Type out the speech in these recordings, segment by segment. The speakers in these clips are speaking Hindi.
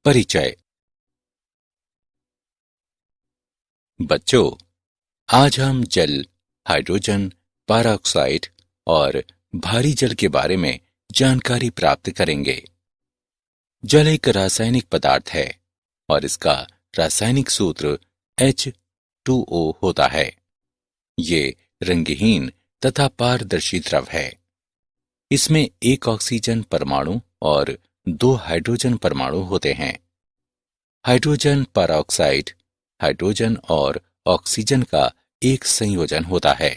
परिचय। बच्चों, आज हम जल, हाइड्रोजन, पेरोक्साइड और भारी जल के बारे में जानकारी प्राप्त करेंगे। जल एक रासायनिक पदार्थ है और इसका रासायनिक सूत्र H2O होता है। ये रंगहीन तथा पारदर्शी द्रव है। इसमें एक ऑक्सीजन परमाणु और 2 हाइड्रोजन परमाणु होते हैं। हाइड्रोजन पेरोक्साइड हाइड्रोजन और ऑक्सीजन का एक संयोजन होता है।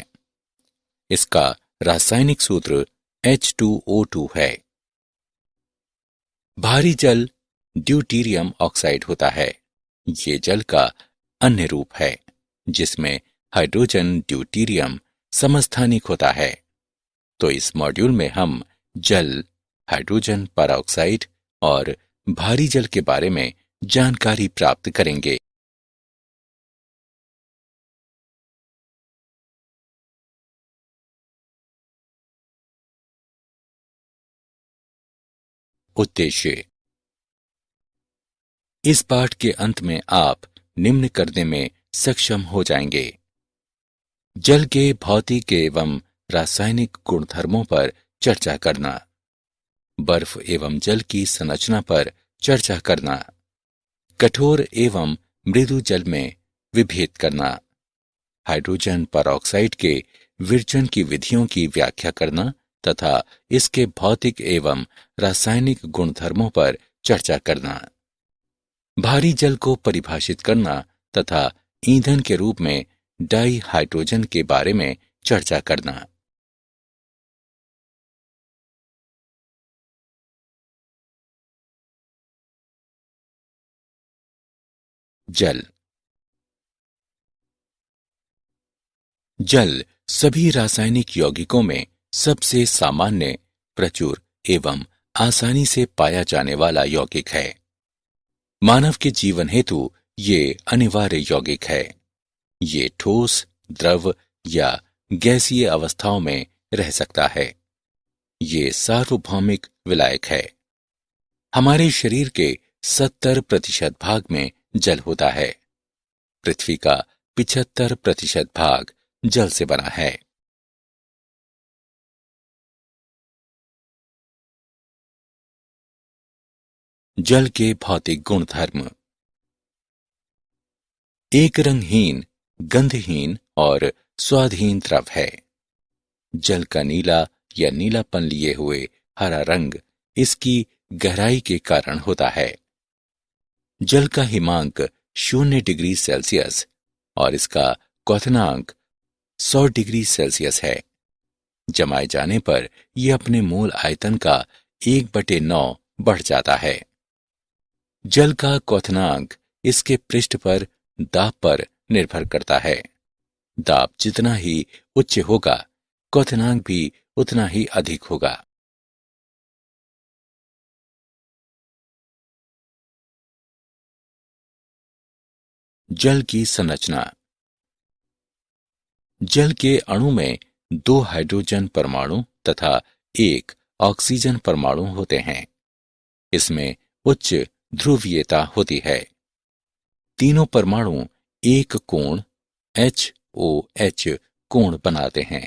इसका रासायनिक सूत्र H2O2 है। भारी जल ड्यूटीरियम ऑक्साइड होता है। ये जल का अन्य रूप है जिसमें हाइड्रोजन ड्यूटीरियम समस्थानिक होता है। तो इस मॉड्यूल में हम जल, हाइड्रोजन पेरोक्साइड और भारी जल के बारे में जानकारी प्राप्त करेंगे। उद्देश्य। इस पाठ के अंत में आप निम्न करने में सक्षम हो जाएंगे। जल के भौतिक एवं रासायनिक गुणधर्मों पर चर्चा करना, बर्फ एवं जल की संरचना पर चर्चा करना, कठोर एवं मृदु जल में विभेद करना, हाइड्रोजन पेरोक्साइड के विरजन की विधियों की व्याख्या करना तथा इसके भौतिक एवं रासायनिक गुणधर्मों पर चर्चा करना, भारी जल को परिभाषित करना तथा ईंधन के रूप में डाई हाइड्रोजन के बारे में चर्चा करना। जल। जल सभी रासायनिक यौगिकों में सबसे सामान्य, प्रचुर एवं आसानी से पाया जाने वाला यौगिक है। मानव के जीवन हेतु ये अनिवार्य यौगिक है। ये ठोस, द्रव या गैसीय अवस्थाओं में रह सकता है। ये सार्वभौमिक विलायक है। हमारे शरीर के 70% भाग में जल होता है। पृथ्वी का 75% भाग जल से बना है। जल के भौतिक गुणधर्म। एक रंगहीन, गंधहीन और स्वादहीन द्रव है। जल का नीला या नीलापन लिए हुए हरा रंग इसकी गहराई के कारण होता है। जल का हिमांक 0 डिग्री सेल्सियस और इसका क्वथनांक 100 डिग्री सेल्सियस है। जमाए जाने पर यह अपने मूल आयतन का 1/9 बढ़ जाता है। जल का क्वथनांक इसके पृष्ठ पर दाब पर निर्भर करता है। दाब जितना ही उच्च होगा, क्वथनांक भी उतना ही अधिक होगा। जल की संरचना। जल के अणु में 2 हाइड्रोजन परमाणु तथा 1 ऑक्सीजन परमाणु होते हैं। इसमें उच्च ध्रुवीयता होती है। तीनों परमाणु एक कोण HOH कोण बनाते हैं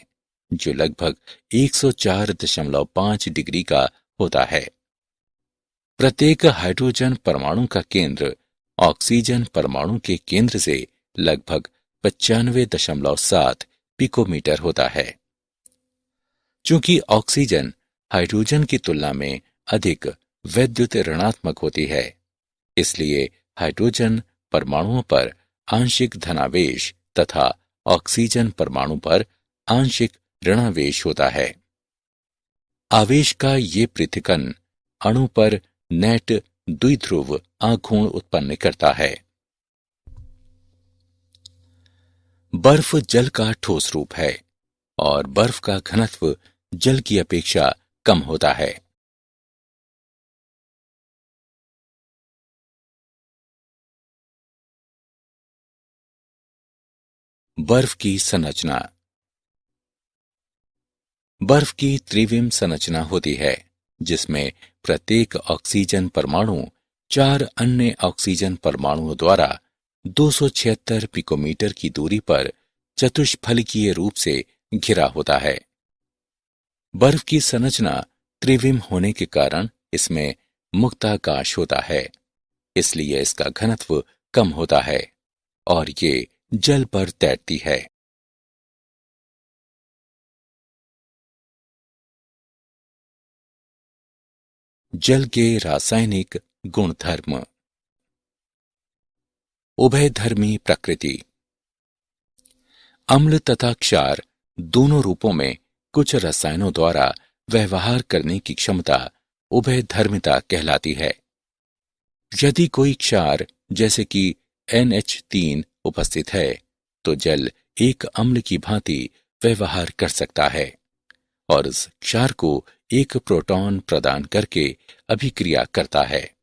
जो लगभग 104.5 डिग्री का होता है। प्रत्येक हाइड्रोजन परमाणु का केंद्र ऑक्सीजन परमाणु के केंद्र से लगभग 95.7 पिकोमीटर होता है। चूंकि ऑक्सीजन हाइड्रोजन की तुलना में अधिक वैद्युत ऋणात्मक होती है, इसलिए हाइड्रोजन परमाणुओं पर आंशिक धनावेश तथा ऑक्सीजन परमाणु पर आंशिक ऋणावेश होता है। आवेश का ये पृथक्करण अणु पर नेट द्विध्रुव आघूर्ण उत्पन्न करता है। बर्फ जल का ठोस रूप है और बर्फ का घनत्व जल की अपेक्षा कम होता है। बर्फ की संरचना। बर्फ की त्रिविम संरचना होती है जिसमें प्रत्येक ऑक्सीजन परमाणु 4 अन्य ऑक्सीजन परमाणुओं द्वारा 276 पिकोमीटर की दूरी पर चतुष्फलकीय रूप से घिरा होता है। बर्फ की संरचना त्रिविम होने के कारण इसमें मुक्ताकाश होता है, इसलिए इसका घनत्व कम होता है और ये जल पर तैरती है। जल के रासायनिक गुणधर्म। उभयधर्मी प्रकृति। अम्ल तथा क्षार दोनों रूपों में कुछ रसायनों द्वारा व्यवहार करने की क्षमता उभयधर्मिता कहलाती है। यदि कोई क्षार जैसे कि NH3 उपस्थित है तो जल एक अम्ल की भांति व्यवहार कर सकता है और इस क्षार को एक प्रोटॉन प्रदान करके अभिक्रिया करता है।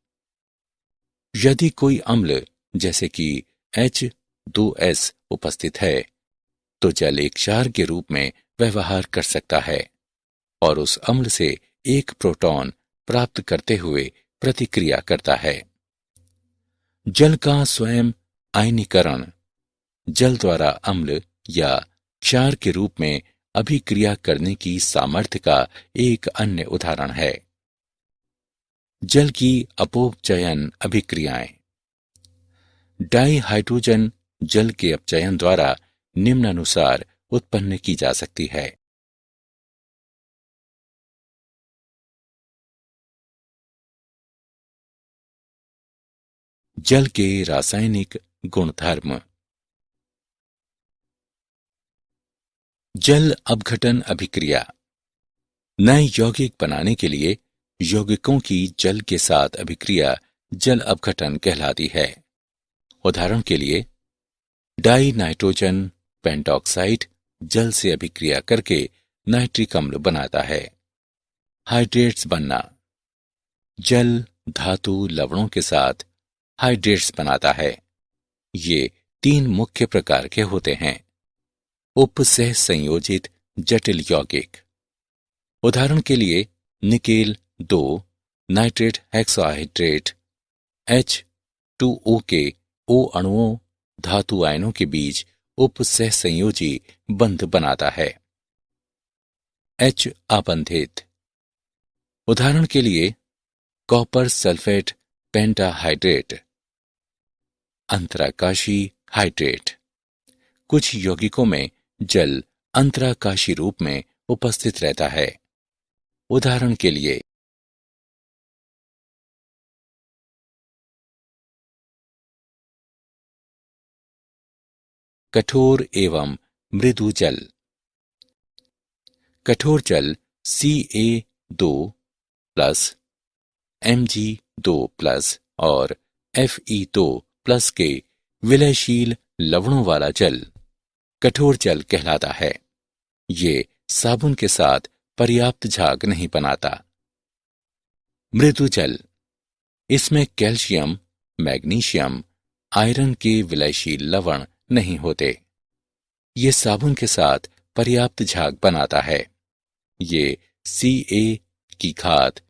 यदि कोई अम्ल जैसे कि H2S उपस्थित है तो जल एक क्षार के रूप में व्यवहार कर सकता है और उस अम्ल से एक प्रोटॉन प्राप्त करते हुए प्रतिक्रिया करता है। जल का स्वयं आयनीकरण जल द्वारा अम्ल या क्षार के रूप में अभिक्रिया करने की सामर्थ्य का एक अन्य उदाहरण है। जल की अपचयन अभिक्रियाएं। डाइहाइड्रोजन जल के अपचयन द्वारा निम्नानुसार उत्पन्न की जा सकती है। जल के रासायनिक गुणधर्म। जल अपघटन अभिक्रिया। नए यौगिक बनाने के लिए यौगिकों की जल के साथ अभिक्रिया जल अपघटन कहलाती है। उदाहरण के लिए डाई नाइट्रोजन पेंटॉक्साइड जल से अभिक्रिया करके नाइट्रिक अम्ल बनाता है। हाइड्रेट्स बनना। जल धातु लवणों के साथ हाइड्रेट्स बनाता है। ये 3 मुख्य प्रकार के होते हैं। उपसह संयोजित जटिल यौगिक। उदाहरण के लिए निकेल 2 नाइट्रेट हेक्साहाइड्रेट H2O के O अणुओं धातु आयनों के बीच उपसह संयोजी बंध बनाता है। H आबंधित। उदाहरण के लिए कॉपर सल्फेट पेंटाहाइड्रेट अंतराकाशी हाइड्रेट। कुछ यौगिकों में जल अंतराकाशी रूप में उपस्थित रहता है। उदाहरण के लिए कठोर एवं मृदु जल। कठोर जल Ca2+, Mg2+ और Fe2+ के विलयशील लवणों वाला जल कठोर जल कहलाता है। ये साबुन के साथ पर्याप्त झाग नहीं बनाता। मृदु जल। इसमें कैल्शियम, मैग्नीशियम, आयरन के विलयशील लवण नहीं होते। ये साबुन के साथ पर्याप्त झाग बनाता है। ये Ca की घात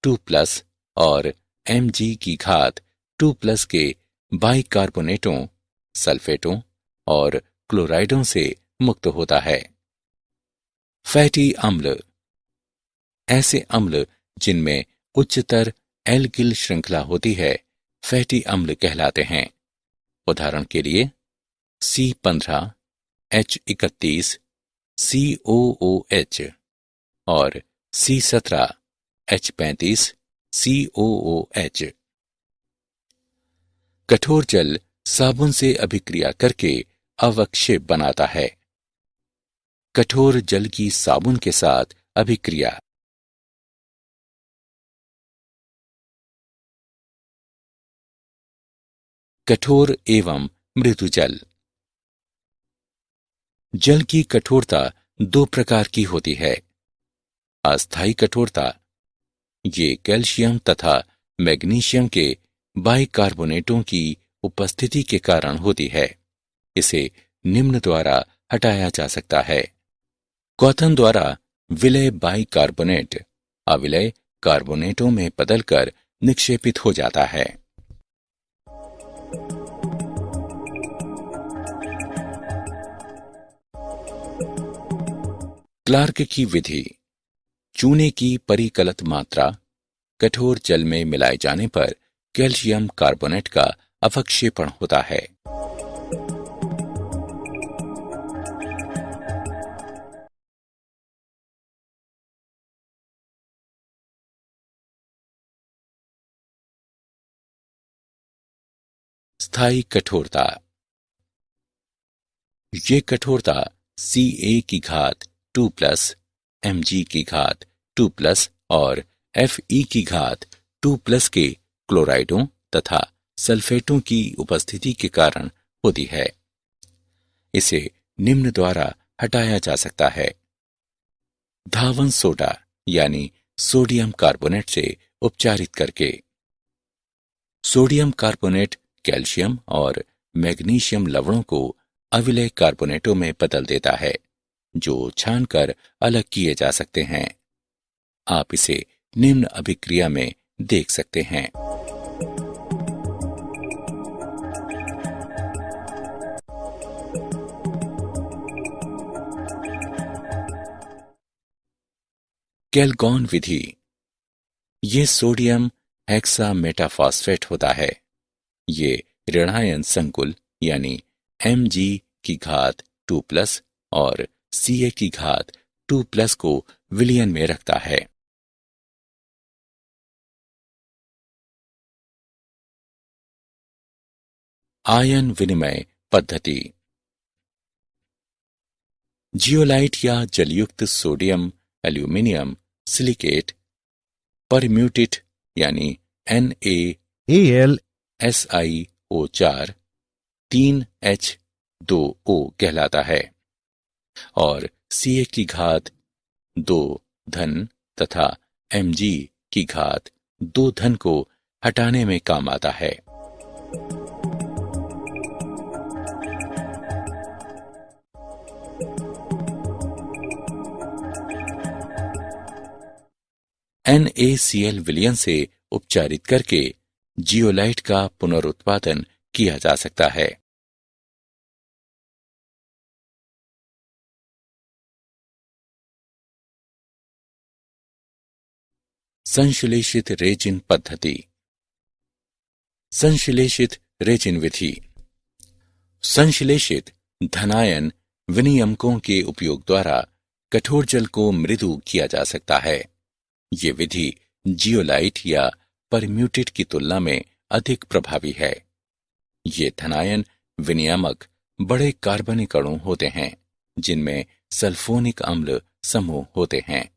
2+ और Mg की घात 2+ के बाइकार्बोनेटों, सल्फेटों और क्लोराइडों से मुक्त होता है। फैटी अम्ल। ऐसे अम्ल जिनमें उच्चतर एल्किल श्रृंखला होती है फैटी अम्ल कहलाते हैं। उदाहरण के लिए C15, H31, COOH और C17, H35, COOH। कठोर जल साबुन से अभिक्रिया करके अवक्षेप बनाता है। कठोर जल की साबुन के साथ अभिक्रिया। कठोर एवं मृदु जल। जल की कठोरता 2 प्रकार की होती है। अस्थायी कठोरता। ये कैल्शियम तथा मैग्नीशियम के बाइकार्बोनेटों की उपस्थिति के कारण होती है। इसे निम्न द्वारा हटाया जा सकता है। क्वथन द्वारा विलय बाइकार्बोनेट अविलय कार्बोनेटों में बदलकर निक्षेपित हो जाता है। क्लार्क की विधि। चूने की परिकलित मात्रा कठोर जल में मिलाए जाने पर कैल्शियम कार्बोनेट का अवक्षेपण होता है। स्थायी कठोरता। ये कठोरता Ca की घात 2+ Mg की घात 2+ और Fe की घात 2+ के क्लोराइडों तथा सल्फेटों की उपस्थिति के कारण होती है। इसे निम्न द्वारा हटाया जा सकता है। धावन सोडा यानी सोडियम कार्बोनेट से उपचारित करके। सोडियम कार्बोनेट कैल्शियम और मैग्नीशियम लवणों को अविलय कार्बोनेटों में बदल देता है, जो छानकर अलग किए जा सकते हैं। आप इसे निम्न अभिक्रिया में देख सकते हैं। कैलगॉन विधि। ये सोडियम हेक्सामेटाफॉस्फेट होता है। ये ऋणायन संकुल यानी Mg की घात 2+ और Ca की घात 2+ को विलयन में रखता है। आयन विनिमय पद्धति। जियोलाइट या जलयुक्त सोडियम एल्यूमिनियम सिलिकेट परम्यूटेट यानी NaAlSiO4 3H2O कहलाता है और Ca की घात 2 धन तथा Mg की घात 2 धन को हटाने में काम आता है। NaCl विलयन से उपचारित करके जियोलाइट का पुनरुत्पादन किया जा सकता है। संश्लेषित रेजिन पद्धति। संश्लेषित रेजिन विधि। संश्लेषित धनायन विनियमकों के उपयोग द्वारा कठोर जल को मृदु किया जा सकता है। ये विधि जियोलाइट या परम्यूटेट की तुलना में अधिक प्रभावी है। ये धनायन विनियामक बड़े कार्बनिक अणु होते हैं, जिनमें सल्फोनिक अम्ल समूह होते हैं।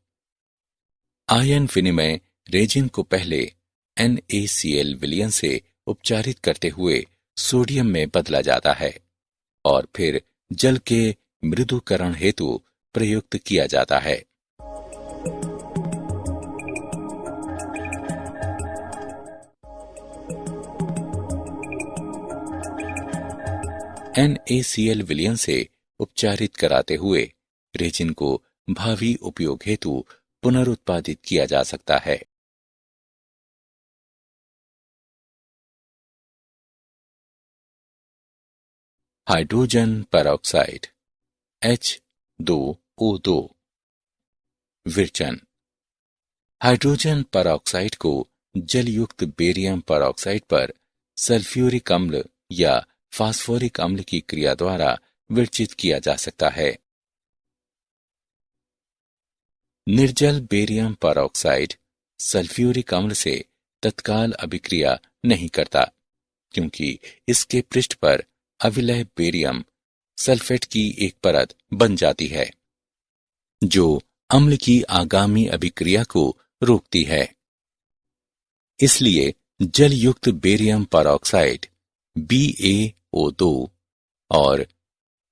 आयन विनिमय रेजिन को पहले NaCl विलयन से उपचारित करते हुए सोडियम में बदला जाता है और फिर जल के मृदुकरण हेतु प्रयुक्त किया जाता है। NaCl विलयन से उपचारित कराते हुए रेजिन को भावी उपयोग हेतु पुनरुत्पादित किया जा सकता है। हाइड्रोजन पेरोक्साइड H2O2 विरचन। हाइड्रोजन पेरोक्साइड को जलयुक्त बेरियम पेरोक्साइड पर सल्फ्यूरिक अम्ल या फास्फोरिक अम्ल की क्रिया द्वारा विरचित किया जा सकता है। निर्जल बेरियम पेरोक्साइड सल्फ्यूरिक अम्ल से तत्काल अभिक्रिया नहीं करता, क्योंकि इसके पृष्ठ पर अविलय बेरियम सल्फेट की एक परत बन जाती है, जो अम्ल की आगामी अभिक्रिया को रोकती है। इसलिए जलयुक्त बेरियम पेरोक्साइड BaO2 और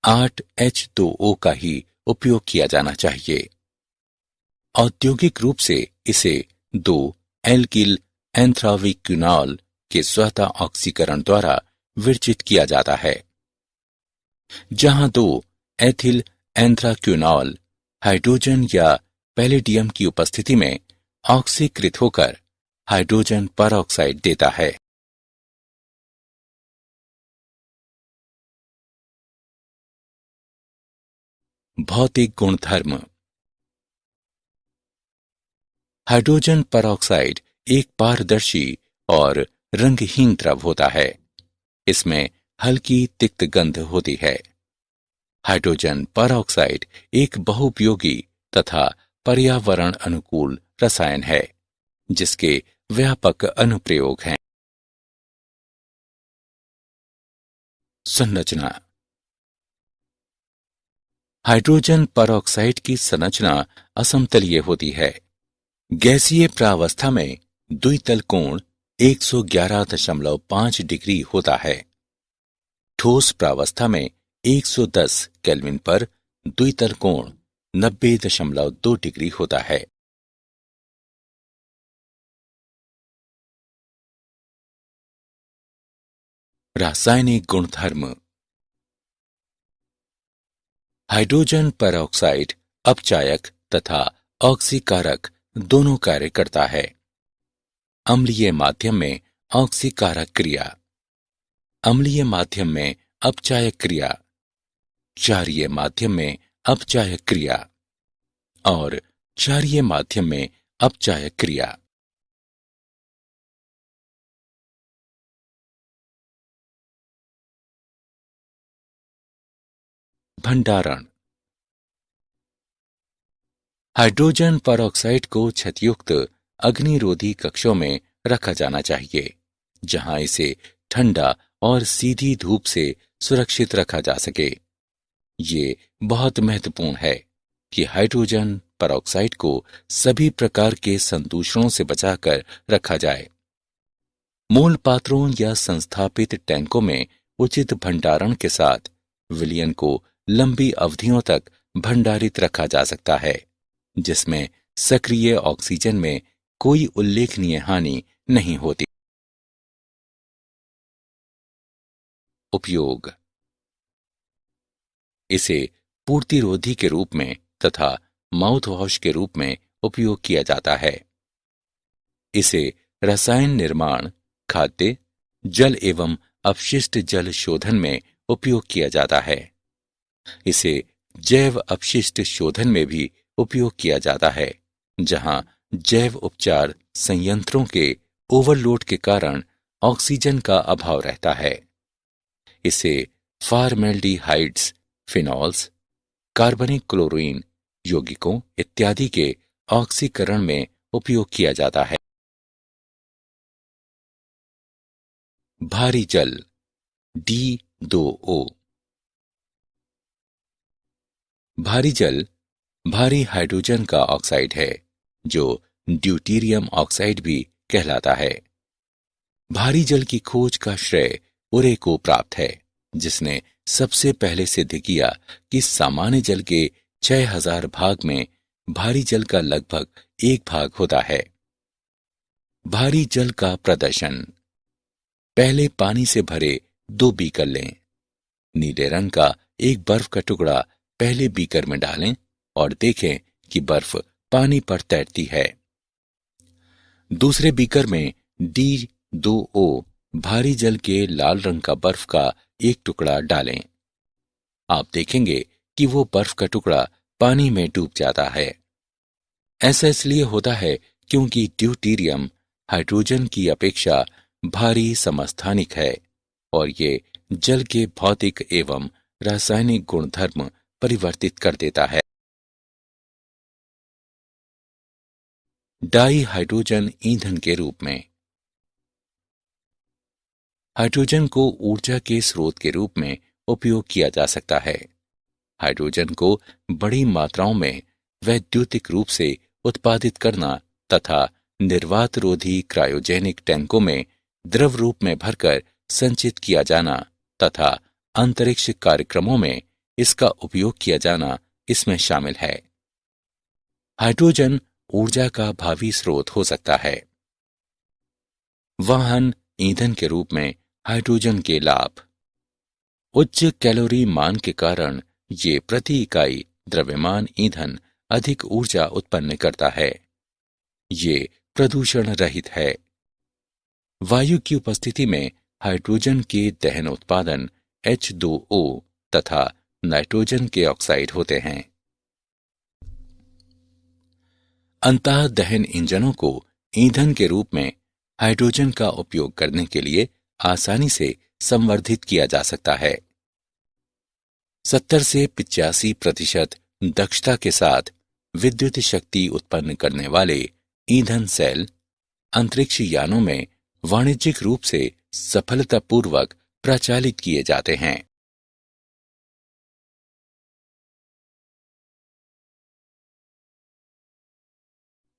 8H2O का ही उपयोग किया जाना चाहिए। औद्योगिक रूप से इसे 2 एल्किल एंथ्राविक्विनॉल के स्वतः ऑक्सीकरण द्वारा विरचित किया जाता है, जहां 2 एथिल एंथ्राक्विनॉल हाइड्रोजन या पैलेडियम की उपस्थिति में ऑक्सीकृत होकर हाइड्रोजन पेरोक्साइड देता है। भौतिक गुणधर्म। हाइड्रोजन परऑक्साइड एक पारदर्शी और रंगहीन द्रव होता है। इसमें हल्की तिक्त गंध होती है। हाइड्रोजन परऑक्साइड एक बहुउपयोगी तथा पर्यावरण अनुकूल रसायन है, जिसके व्यापक अनुप्रयोग हैं। संरचना। हाइड्रोजन परऑक्साइड की संरचना असमतलीय होती है। गैसीय प्रावस्था में द्वितल कोण 111.5 डिग्री होता है। ठोस प्रावस्था में 110 केल्विन पर द्वितल कोण 90.2 डिग्री होता है। रासायनिक गुणधर्म। हाइड्रोजन परऑक्साइड अपचायक तथा ऑक्सीकारक दोनों कार्य करता है। अम्लीय माध्यम में ऑक्सीकारक क्रिया, अम्लीय माध्यम में अपचायक क्रिया, क्षारीय माध्यम में अपचायक क्रिया और क्षारीय माध्यम में अपचायक क्रिया। भंडारण। हाइड्रोजन परऑक्साइड को छतयुक्त अग्निरोधी कक्षों में रखा जाना चाहिए, जहां इसे ठंडा और सीधी धूप से सुरक्षित रखा जा सके। ये बहुत महत्वपूर्ण है कि हाइड्रोजन परऑक्साइड को सभी प्रकार के संदूषणों से बचाकर रखा जाए। मूल पात्रों या संस्थापित टैंकों में उचित भंडारण के साथ विलयन को लंबी अवधियों तक भंडारित रखा जा सकता है, जिसमें सक्रिय ऑक्सीजन में कोई उल्लेखनीय हानि नहीं होती। उपयोग। इसे पूर्तिरोधी के रूप में तथा माउथ वॉश के रूप में उपयोग किया जाता है। इसे रसायन निर्माण, खाद्य, जल एवं अपशिष्ट जल शोधन में उपयोग किया जाता है। इसे जैव अपशिष्ट शोधन में भी उपयोग किया जाता है, जहां जैव उपचार संयंत्रों के ओवरलोड के कारण ऑक्सीजन का अभाव रहता है। इसे फॉर्मेल्डिहाइड्स, फिनॉल्स, कार्बनिक क्लोरीन यौगिकों इत्यादि के ऑक्सीकरण में उपयोग किया जाता है। भारी जल D2O। भारी जल भारी हाइड्रोजन का ऑक्साइड है, जो ड्यूटीरियम ऑक्साइड भी कहलाता है। भारी जल की खोज का श्रेय उरे को प्राप्त है, जिसने सबसे पहले सिद्ध किया कि सामान्य जल के 6000 भाग में भारी जल का लगभग 1 भाग होता है। भारी जल का प्रदर्शन। पहले पानी से भरे 2 बीकर लें। नीले रंग का एक बर्फ का टुकड़ा पहले बीकर में डालें और देखें कि बर्फ पानी पर तैरती है। दूसरे बीकर में D2O भारी जल के लाल रंग का बर्फ का एक टुकड़ा डालें। आप देखेंगे कि वो बर्फ का टुकड़ा पानी में डूब जाता है। ऐसा इसलिए होता है क्योंकि ड्यूटीरियम हाइड्रोजन की अपेक्षा भारी समस्थानिक है और ये जल के भौतिक एवं रासायनिक गुणधर्म परिवर्तित कर देता है। डाई हाइड्रोजन ईंधन के रूप में। हाइड्रोजन को ऊर्जा के स्रोत के रूप में उपयोग किया जा सकता है। हाइड्रोजन को बड़ी मात्राओं में वैद्युतिक रूप से उत्पादित करना तथा निर्वातरोधी क्रायोजेनिक टैंकों में द्रव रूप में भरकर संचित किया जाना तथा अंतरिक्ष कार्यक्रमों में इसका उपयोग किया जाना इसमें शामिल है। हाइड्रोजन ऊर्जा का भावी स्रोत हो सकता है। वाहन ईंधन के रूप में हाइड्रोजन के लाभ। उच्च कैलोरी मान के कारण ये प्रति इकाई द्रव्यमान ईंधन अधिक ऊर्जा उत्पन्न करता है। ये प्रदूषण रहित है। वायु की उपस्थिति में हाइड्रोजन के दहन उत्पादन H2O तथा नाइट्रोजन के ऑक्साइड होते हैं। अंतः दहन इंजनों को ईंधन के रूप में हाइड्रोजन का उपयोग करने के लिए आसानी से संवर्धित किया जा सकता है। 70 से 85% दक्षता के साथ विद्युत शक्ति उत्पन्न करने वाले ईंधन सेल अंतरिक्ष यानों में वाणिज्यिक रूप से सफलतापूर्वक प्रचालित किए जाते हैं।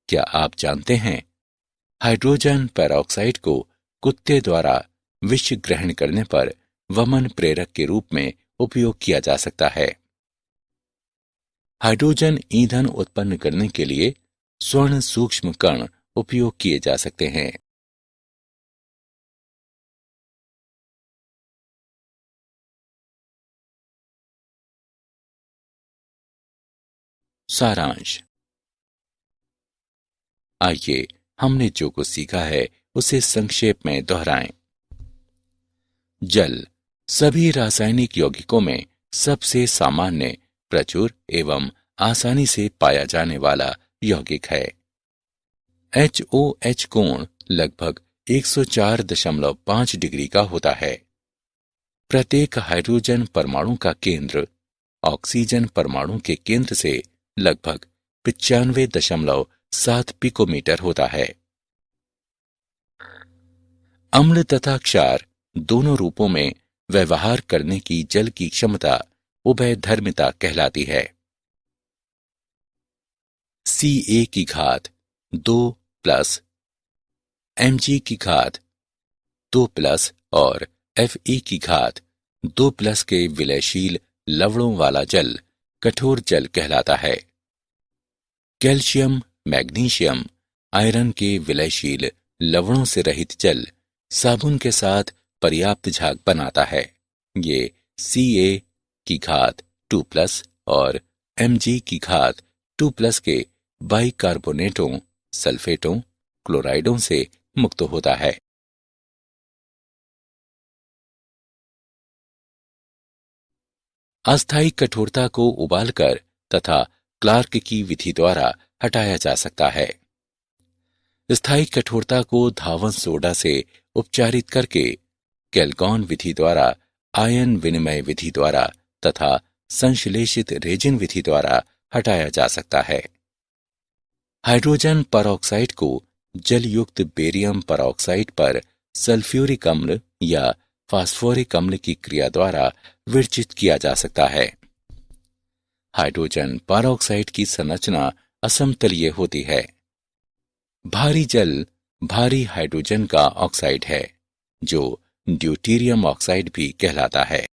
क्या आप जानते हैं, हाइड्रोजन पेरोक्साइड को कुत्ते द्वारा विष ग्रहण करने पर वमन प्रेरक के रूप में उपयोग किया जा सकता है। हाइड्रोजन ईंधन उत्पन्न करने के लिए स्वर्ण सूक्ष्म कण उपयोग किए जा सकते हैं। सारांश। आइए हमने जो कुछ सीखा है उसे संक्षेप में दोहराएं। जल सभी रासायनिक यौगिकों में सबसे सामान्य, प्रचुर एवं आसानी से पाया जाने वाला यौगिक है। HOH कोण लगभग 104.5 डिग्री का होता है। प्रत्येक हाइड्रोजन परमाणु का केंद्र ऑक्सीजन परमाणु के केंद्र से लगभग 95.7 पिकोमीटर होता है। अम्ल तथा क्षार दोनों रूपों में व्यवहार करने की जल की क्षमता उभयधर्मिता कहलाती है। Ca की घात 2+, Mg की घात 2+ और Fe की घात 2+ के विलयशील लवणों वाला जल कठोर जल कहलाता है। कैल्शियम, मैग्नीशियम, आयरन के विलयशील लवणों से रहित जल साबुन के साथ पर्याप्त झाग बनाता है। ये Ca की घात 2+ और Mg की घात 2+ के बाइकार्बोनेटों, सल्फेटों, क्लोराइडों से मुक्त होता है। अस्थायी कठोरता को उबालकर तथा क्लार्क की विधि द्वारा हटाया जा सकता है। स्थायी कठोरता को धावन सोडा से उपचारित करके कैल्गॉन विधि द्वारा, आयन विनिमय विधि द्वारा तथा संश्लेषित रेजिन विधि द्वारा हटाया जा सकता है। हाइड्रोजन परऑक्साइड को जलयुक्त बेरियम परऑक्साइड पर सल्फ्यूरिक अम्ल या फास्फोरिक अम्ल की क्रिया द्वारा विरचित किया जा सकता है। हाइड्रोजन परऑक्साइड की संरचना असमतलीय होती है। भारी जल भारी हाइड्रोजन का ऑक्साइड है, जो ड्यूटेरियम ऑक्साइड भी कहलाता है।